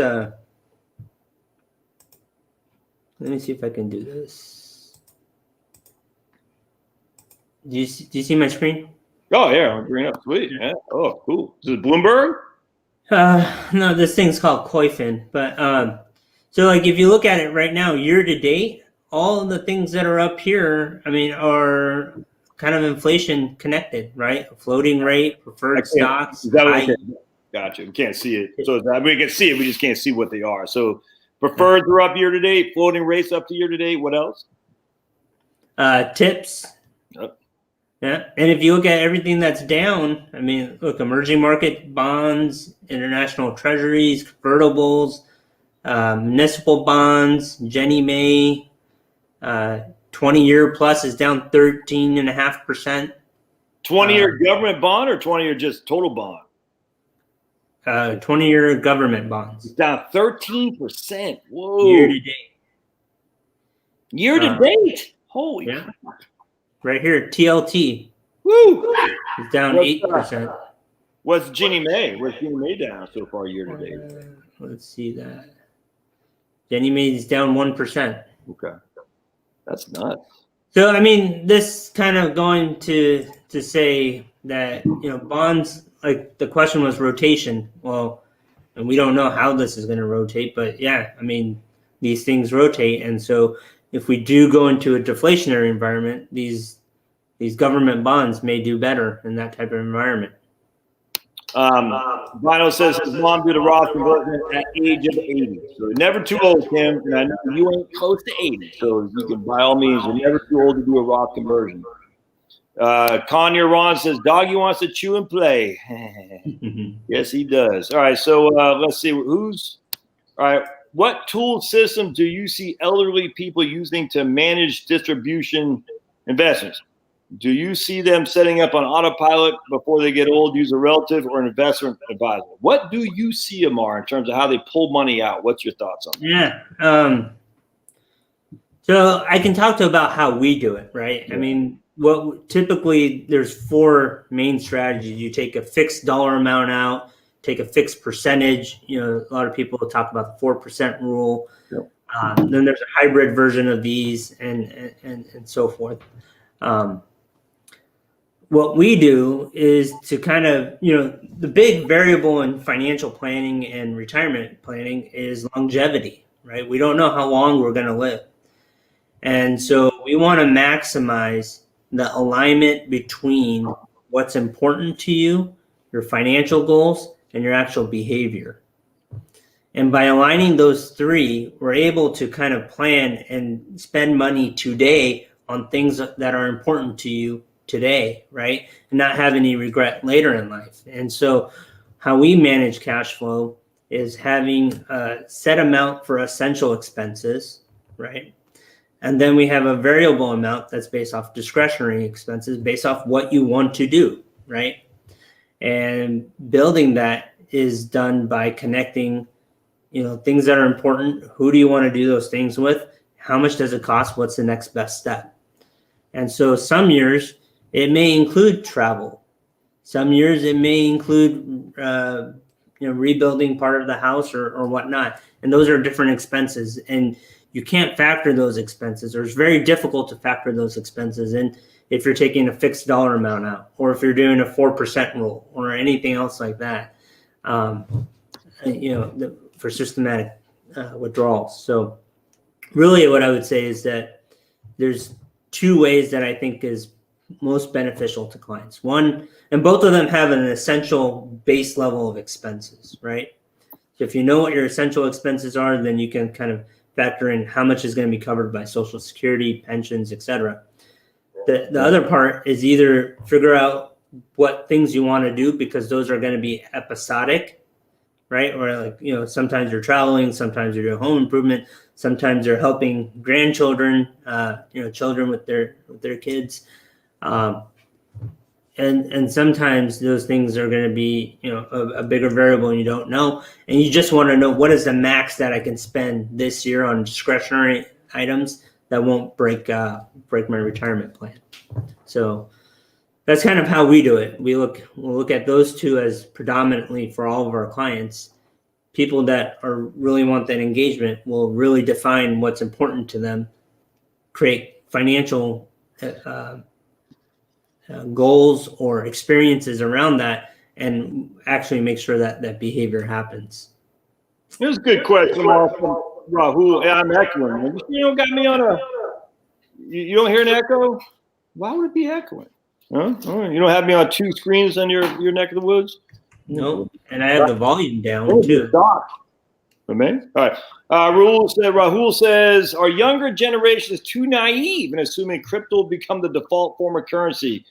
Let me see if I can do this. Do you see my screen? Oh yeah, I'm bringing up. Sweet. Yeah. Oh, cool. Is it Bloomberg? No, this thing's called Coifin. But so like if you look at it right now, year to date, all of the things that are up here, I mean, are kind of inflation connected, right? Floating rate, preferred stocks. Is that okay? Gotcha. We can't see it. So we can see it. We just can't see what they are. So preferreds are up year to date. Floating rates up to year to date. What else? Tips. Yep. Yeah. And if you look at everything that's down, I mean, look, emerging market bonds, international treasuries, convertibles, municipal bonds, Ginnie Mae, 20-year plus is down 13.5%. 20-year government bond or 20-year just total bond? 20-year government bonds. It's down 13%. Whoa. Year to date. Year to date? Holy crap. Right here, TLT. Woo! It's down 8%. What's Ginnie Mae? What's Ginnie Mae down so far year to date? Let's see that. Ginnie Mae is down 1%. Okay. That's nuts. So, I mean, this kind of going to say that, you know, bonds, like the question was rotation. Well, and we don't know how this is going to rotate, but yeah, I mean, these things rotate. And so if we do go into a deflationary environment, these government bonds may do better in that type of environment. Vino says his mom did a Roth conversion at age of 80. So never too old, Kim. And I know you ain't close to 80. So you can, by all means, you're never too old to do a Roth conversion. Conyer Ron says, Doggy wants to chew and play. Yes, he does. All right, so let's see. All right, what tool system do you see elderly people using to manage distribution investments? Do you see them setting up on autopilot before they get old, use a relative or an investment advisor? What do you see, Amar, in terms of how they pull money out? What's your thoughts on that? Yeah. So I can talk about how we do it, right? Yeah. I mean, typically there's 4 main strategies. You take a fixed dollar amount out, take a fixed percentage. You know, a lot of people talk about the 4% rule. Yep. Then there's a hybrid version of these and so forth. What we do is to kind of, you know, the big variable in financial planning and retirement planning is longevity, right? We don't know how long we're going to live. And so we want to maximize the alignment between what's important to you, your financial goals, and your actual behavior. And by aligning those 3, we're able to kind of plan and spend money today on things that are important to you today, right? And not have any regret later in life. And so how we manage cash flow is having a set amount for essential expenses, right? And then we have a variable amount that's based off discretionary expenses, based off what you want to do, right? And building that is done by connecting, things that are important. Who do you want to do those things with? How much does it cost? What's the next best step? And so some years it may include travel. Some years it may include, rebuilding part of the house or whatnot. And those are different expenses. And you can't factor those expenses, or it's very difficult to factor those expenses in if you're taking a fixed dollar amount out, or if you're doing a 4% rule or anything else like that, for systematic withdrawals. So really what I would say is that there's two ways that I think is most beneficial to clients. One, and both of them have an essential base level of expenses, right? So if you know what your essential expenses are, then you can kind of factor in how much is going to be covered by Social Security, pensions, etc. The other part is either figure out what things you want to do, because those are going to be episodic, right? Or sometimes you're traveling, sometimes you're doing home improvement, sometimes you're helping grandchildren, children with their kids. And sometimes those things are going to be, a bigger variable and you don't know. And you just want to know, what is the max that I can spend this year on discretionary items that won't break my retirement plan. So that's kind of how we do it. We'll look at those two as predominantly for all of our clients. People that really want that engagement will really define what's important to them, create financial goals or experiences around that, and actually make sure that behavior happens. Here's a good question, Amar, from Rahul. Yeah, I'm echoing. You don't got me on a. You don't hear an echo? Why would it be echoing? Huh? Oh, you don't have me on two screens on your neck of the woods? No, and I have the volume down too. Amazing. All right. Rahul says, our younger generation is too naive in assuming crypto will become the default form of currency.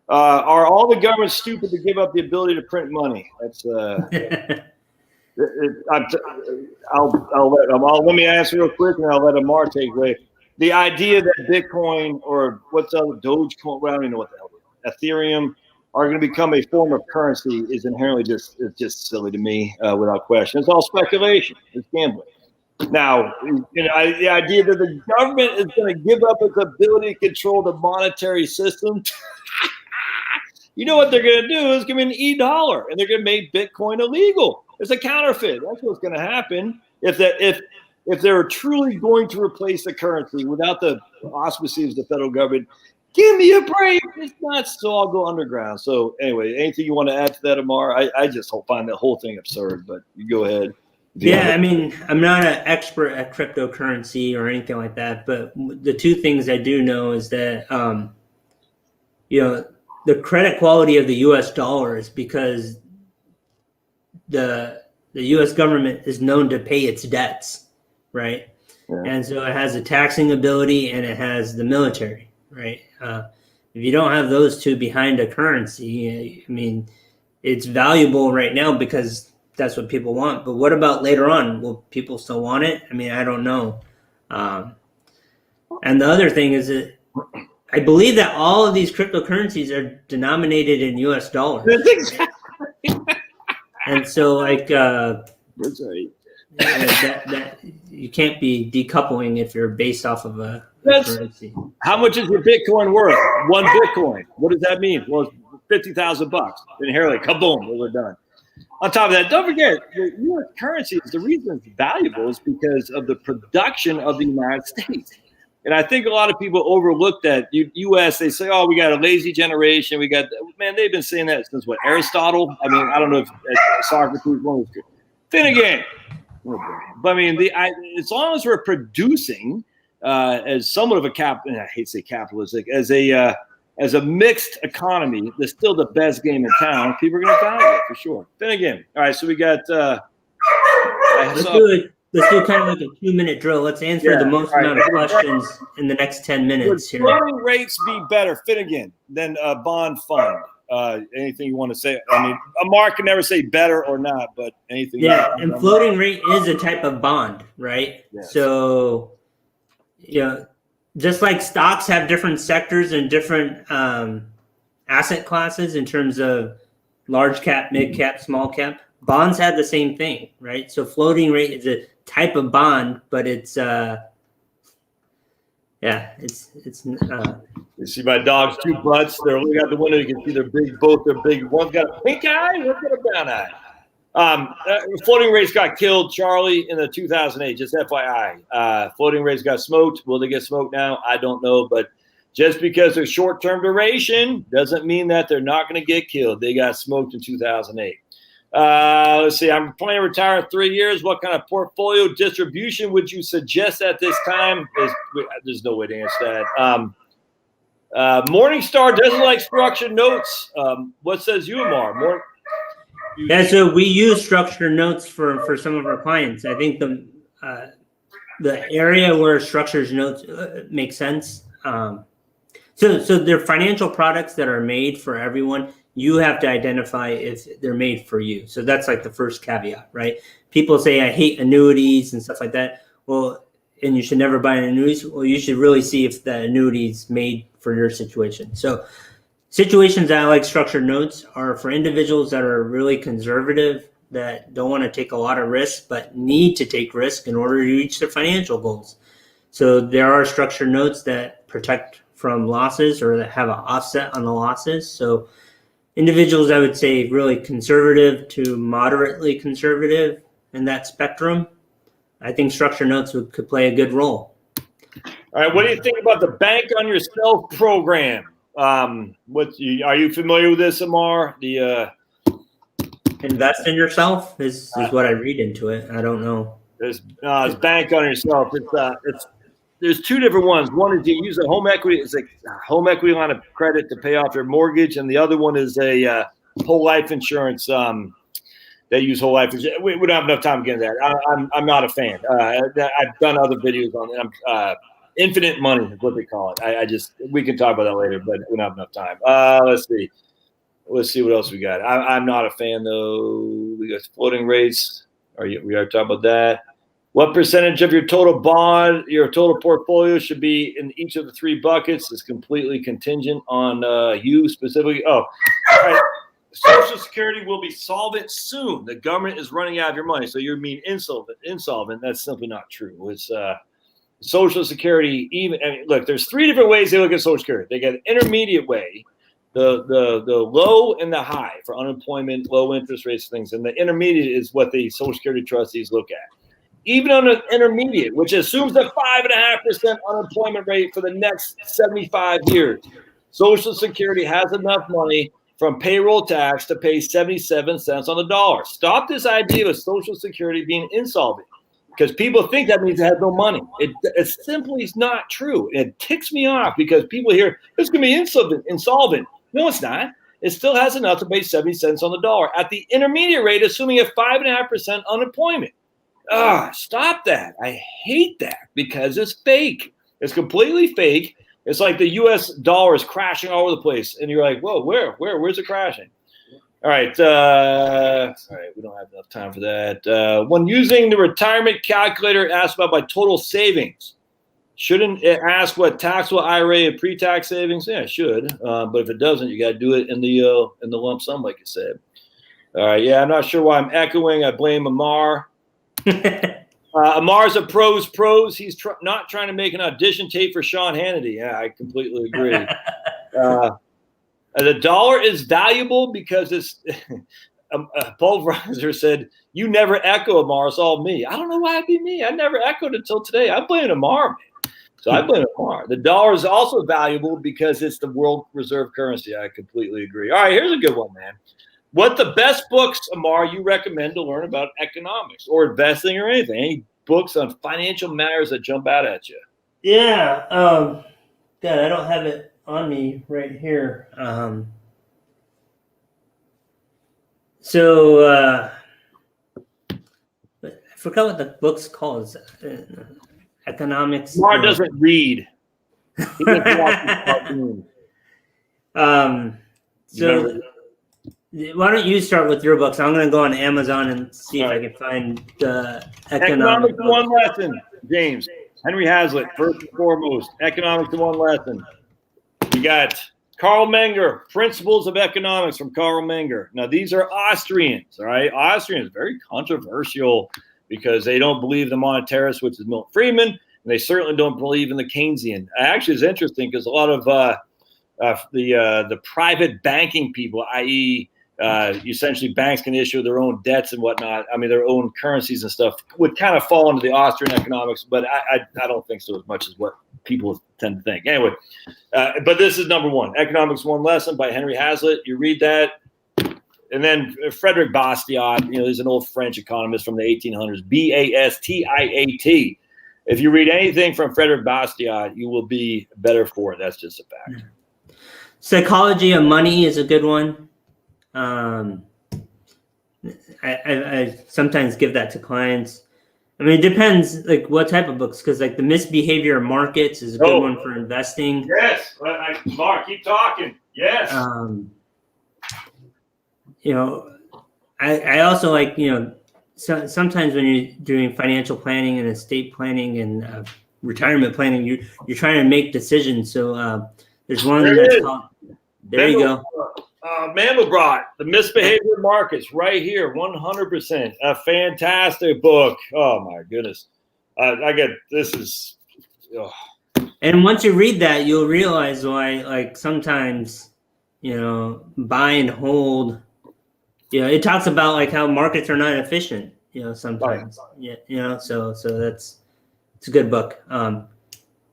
Are all the governments stupid to give up the ability to print money? That's let me answer real quick, and I'll let Amar take away. The idea that Bitcoin or what's other Dogecoin, well, I don't even know what the hell it is, Ethereum are going to become a form of currency is inherently just silly to me, without question. It's all speculation. It's gambling. Now, the idea that the government is going to give up its ability to control the monetary system. You know what they're going to do is give me an e-dollar, and they're going to make Bitcoin illegal. It's a counterfeit. That's what's going to happen if they're truly going to replace the currency without the auspices of the federal government. Give me a break. It's not, so I'll go underground. So anyway, anything you want to add to that, Amar? I just find the whole thing absurd, but you go ahead. Yeah, I mean, I'm not an expert at cryptocurrency or anything like that, but the two things I do know is that, the credit quality of the U.S. dollar is because the U.S. government is known to pay its debts, right? Yeah. And so it has a taxing ability and it has the military, right? If you don't have those two behind a currency, I mean, it's valuable right now because that's what people want. But what about later on? Will people still want it? I mean, I don't know. And the other thing is that I believe that all of these cryptocurrencies are denominated in U.S. dollars. That's exactly. And so, like, that you can't be decoupling if you're based off of a currency. How much is your Bitcoin worth? One Bitcoin. What does that mean? Well, it's $50,000. Inherently, kaboom, we're done. On top of that, don't forget, the U.S. currency, the reason it's valuable is because of the production of the United States. And I think a lot of people overlook that. U.S., they say, oh, we got a lazy generation. They've been saying that since what, Aristotle? I mean, I don't know if Socrates was good. Finnegan. But I mean, as long as we're producing as somewhat of a I hate to say capitalistic, as a mixed economy, that's still the best game in town. People are going to value it for sure. Finnegan. All right, so we got. Let's do kind of like a 2-minute drill. Let's answer the most amount of questions in the next 10 minutes. Would floating rates be better, Finnegan, than a bond fund? Anything you want to say? I mean, Amar can never say better or not, but anything. Yeah, and floating rate is a type of bond, right? Yes. So, just like stocks have different sectors and different asset classes in terms of large cap, mid cap, small cap, bonds have the same thing, right? So floating rate is a type of bond, but it's You see my dog's two butts. They're looking out the window. You can see they're big. Both are big. One's got a pink eye. One's got a brown eye. Floating rates got killed, Charlie, in the 2008. Just FYI. Floating rates got smoked. Will they get smoked now? I don't know. But just because they're short-term duration doesn't mean that they're not going to get killed. They got smoked in 2008. Let's see. I'm planning to retire in 3 years. What kind of portfolio distribution would you suggest at this time? There's no way to answer that. Morningstar doesn't like structured notes. What says you, Amar? Yeah, so we use structured notes for some of our clients. I think the area where structured notes make sense. So they're financial products that are made for everyone. You have to identify if they're made for you. So that's like the first caveat, right? People say, I hate annuities and stuff like that. Well, and you should never buy an annuity. Well, you should really see if the annuity is made for your situation. So situations that I like structured notes are for individuals that are really conservative, that don't want to take a lot of risk, but need to take risk in order to reach their financial goals. So there are structured notes that protect from losses or that have an offset on the losses. So individuals, I would say, really conservative to moderately conservative in that spectrum, I think structured notes could play a good role. All right, what do you think about the Bank on Yourself program? Are you familiar with this, Amar? Invest in yourself is what I read into it. I don't know. It's Bank on Yourself. There's two different ones. One is you use a home equity. It's like a home equity line of credit to pay off your mortgage, and the other one is a whole life insurance. They use whole life insurance. We don't have enough time to get into that. I'm not a fan. I've done other videos on it. Infinite money is what they call it. We can talk about that later, but we don't have enough time. Let's see what else we got. I'm not a fan though. We got floating rates. We are talking about that. What percentage of your total portfolio should be in each of the three buckets is completely contingent on you specifically. Oh, all right. Social Security will be solvent soon. The government is running out of your money. So you mean insolvent. That's simply not true. It's Social Security. Look, there's three different ways they look at Social Security. They get an intermediate way, the low and the high for unemployment, low interest rates, things. And the intermediate is what the Social Security trustees look at. Even on an intermediate, which assumes a 5.5% unemployment rate for the next 75 years, Social Security has enough money from payroll tax to pay 77 cents on the dollar. Stop this idea of Social Security being insolvent, because people think that means it has no money. It simply is not true. It ticks me off because people hear it's going to be insolvent. No, it's not. It still has enough to pay 70 cents on the dollar at the intermediate rate, assuming a 5.5% unemployment. Stop that. I hate that because it's fake. It's completely fake. It's like the U.S. dollar is crashing all over the place. And you're like, whoa, where's it crashing? All right. We don't have enough time for that. When using the retirement calculator, it asks about my total savings. Shouldn't it ask what taxable IRA and pre-tax savings? Yeah, it should. But if it doesn't, you got to do it in the lump sum, like you said. All right. Yeah, I'm not sure why I'm echoing. I blame Amar. Amar's a pros. He's not trying to make an audition tape for Sean Hannity. Yeah, I completely agree. The dollar is valuable because it's Pulverizer said, you never echo, Amar. It's all me. I don't know why it'd be me. I never echoed until today. I blame Amar, man. So I blame Amar. The dollar is also valuable because it's the world reserve currency. I completely agree. All right, here's a good one, man. What the best books, Amar, you recommend to learn about economics or investing or anything? Any books on financial matters that jump out at you? Yeah. God, I don't have it on me right here. I forgot what the book's called. Economics. Amar doesn't read. He doesn't watch his cartoons. Why don't you start with your books? I'm going to go on Amazon and see if I can find the economics in one lesson, James. Henry Hazlitt, first and foremost. Economics in one lesson. You got Karl Menger, Principles of Economics from Karl Menger. Now, these are Austrians, all right? Austrians, very controversial because they don't believe the monetarists, which is Milton Friedman, and they certainly don't believe in the Keynesian. Actually, it's interesting because a lot of the private banking people, i.e., essentially banks can issue their own debts and whatnot, I mean, their own currencies and stuff, would kind of fall into the Austrian economics, but I don't think so as much as what people tend to think. Anyway, but this is number one, Economics One Lesson by Henry Hazlitt. You read that. And then Frederick Bastiat, he's an old French economist from the 1800s, Bastiat. If you read anything from Frederick Bastiat, you will be better for it. That's just a fact. Psychology of Money is a good one. I sometimes give that to clients. I mean, it depends, like, what type of books, because, like, The Misbehavior of Markets is a good one for investing. Yes. Mark, keep talking. Yes. I also like, sometimes when you're doing financial planning and estate planning and retirement planning, you're trying to make decisions. So there's one that's called, there you go. Mandelbrot, The Misbehavior of Markets, right here, 100%. A fantastic book. Oh, my goodness. And once you read that, you'll realize why, like, sometimes, buy and hold, it talks about, like, how markets are not efficient, sometimes. Right. Yeah, so it's a good book.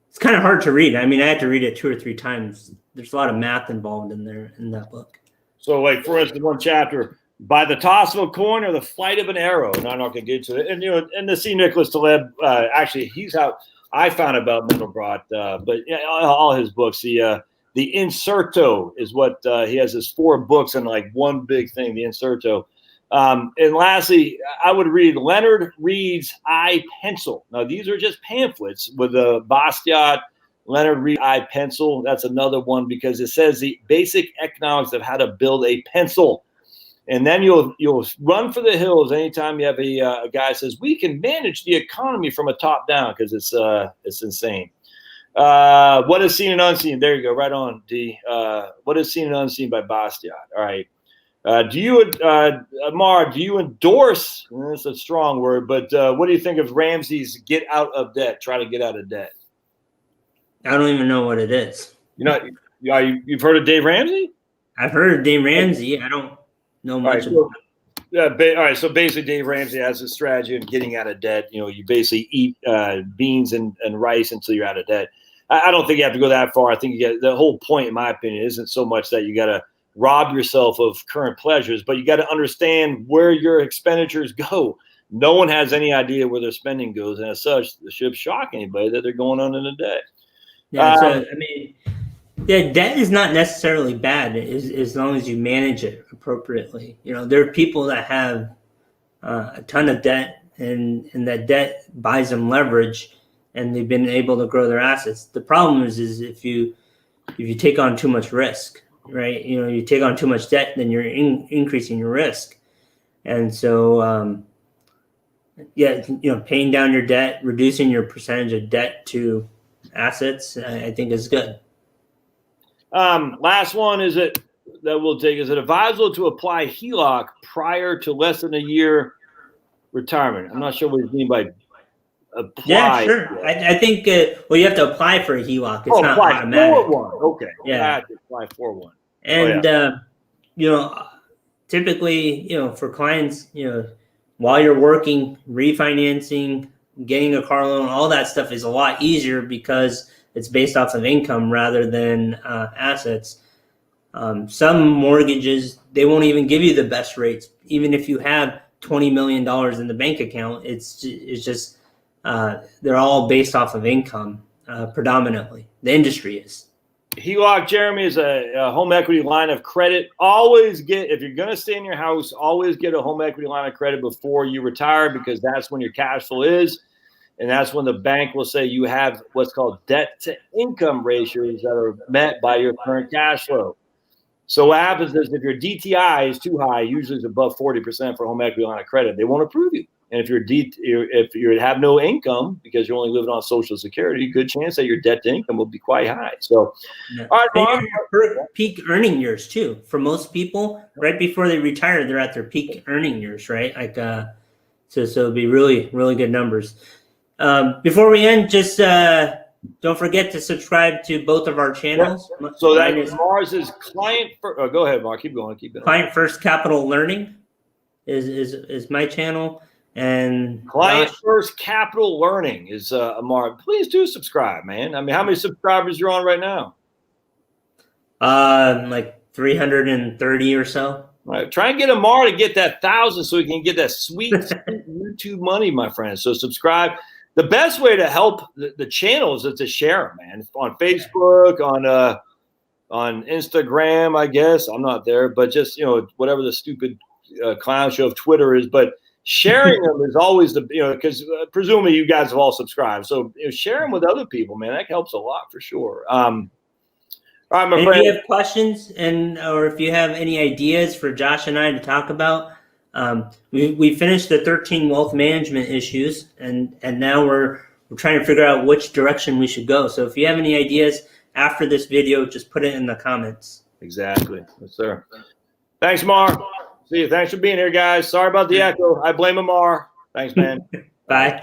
It's kind of hard to read. I mean, I had to read it 2 or 3 times. There's a lot of math involved in that book. So, like, for instance, one chapter, By the Toss of a Coin or the Flight of an Arrow. And I'm not going to get into it. And, and the C. Nicholas Taleb, actually, he's out. I found about Mandelbrot, but all his books, the Inserto is what he has his 4 books and, like, one big thing, the Inserto. And lastly, I would read Leonard Read's I Pencil. Now, these are just pamphlets with the Bastiat, Leonard Read I Pencil. That's another one because it says the basic economics of how to build a pencil. And then you'll run for the hills anytime you have a guy says, we can manage the economy from a top down, because it's insane. What is Seen and Unseen? There you go, right on, D. What is Seen and Unseen by Bastiat? All right. Amar, do you endorse, that's a strong word, but what do you think of Ramsey's get out of debt, try to get out of debt? I don't even know what it is. You've heard of Dave Ramsey? I've heard of Dave Ramsey. I don't know much about it. All right, so basically Dave Ramsey has a strategy of getting out of debt. You basically eat beans and rice until you're out of debt. I don't think you have to go that far. I think the whole point, in my opinion, isn't so much that you got to rob yourself of current pleasures, but you got to understand where your expenditures go. No one has any idea where their spending goes, and as such, it should shock anybody that they're going on into debt. Yeah, debt is not necessarily bad as long as you manage it appropriately. There are people that have a ton of debt, and that debt buys them leverage, and they've been able to grow their assets. The problem is if you take on too much risk, right? You take on too much debt, then you're increasing your risk. And so, paying down your debt, reducing your percentage of debt to assets, I think is good. Last one is it advisable to apply Heloc prior to less than a year retirement? I'm not sure what you mean by apply. Yeah, sure. I think you have to apply for a Heloc. It's not automatic. For one. Okay. Yeah. Apply for one. And typically, for clients, while you're working, refinancing, getting a car loan, all that stuff is a lot easier because it's based off of income rather than assets. Some mortgages, they won't even give you the best rates. Even if you have $20 million in the bank account, it's just they're all based off of income predominantly. The industry is. Heloc, Jeremy, is a home equity line of credit. Always if you're going to stay in your house, always get a home equity line of credit before you retire, because that's when your cash flow is. And that's when the bank will say you have what's called debt to income ratios that are met by your current cash flow. So what happens is if your DTI is too high, usually it's above 40% for home equity line of credit, they won't approve you. And if if you have no income because you're only living on Social Security, good chance that your debt to income will be quite high. So, all right, Mark. Peak earning years too. For most people, right before they retire, they're at their peak earning years, right? Like, so it'd be really, really good numbers. Before we end, just don't forget to subscribe to both of our channels. Yeah. So that Mars is client. Go ahead, Mark. Keep going. Client First Capital Learning is my channel, and Client First Capital Learning is Amar. Please do subscribe, man. I mean, how many subscribers you're on right now? Like 330 or so. All right, try and get Amar to get that 1,000 so he can get that sweet YouTube money, my friend. So subscribe. The best way to help the channel is to share them, man. On Facebook, on Instagram, I guess. I'm not there, but just, whatever the stupid clown show of Twitter is. But sharing them is always because presumably you guys have all subscribed. So share them with other people, man. That helps a lot for sure. All right, my friend. If you have questions or if you have any ideas for Josh and I to talk about, we finished the 13 wealth management issues, and now we're trying to figure out which direction we should go. So if you have any ideas after this video, just put it in the comments. Exactly. Yes, sir. Thanks, Amar. See you. Thanks for being here, guys. Sorry about the echo. I blame Amar. Thanks, man. Bye.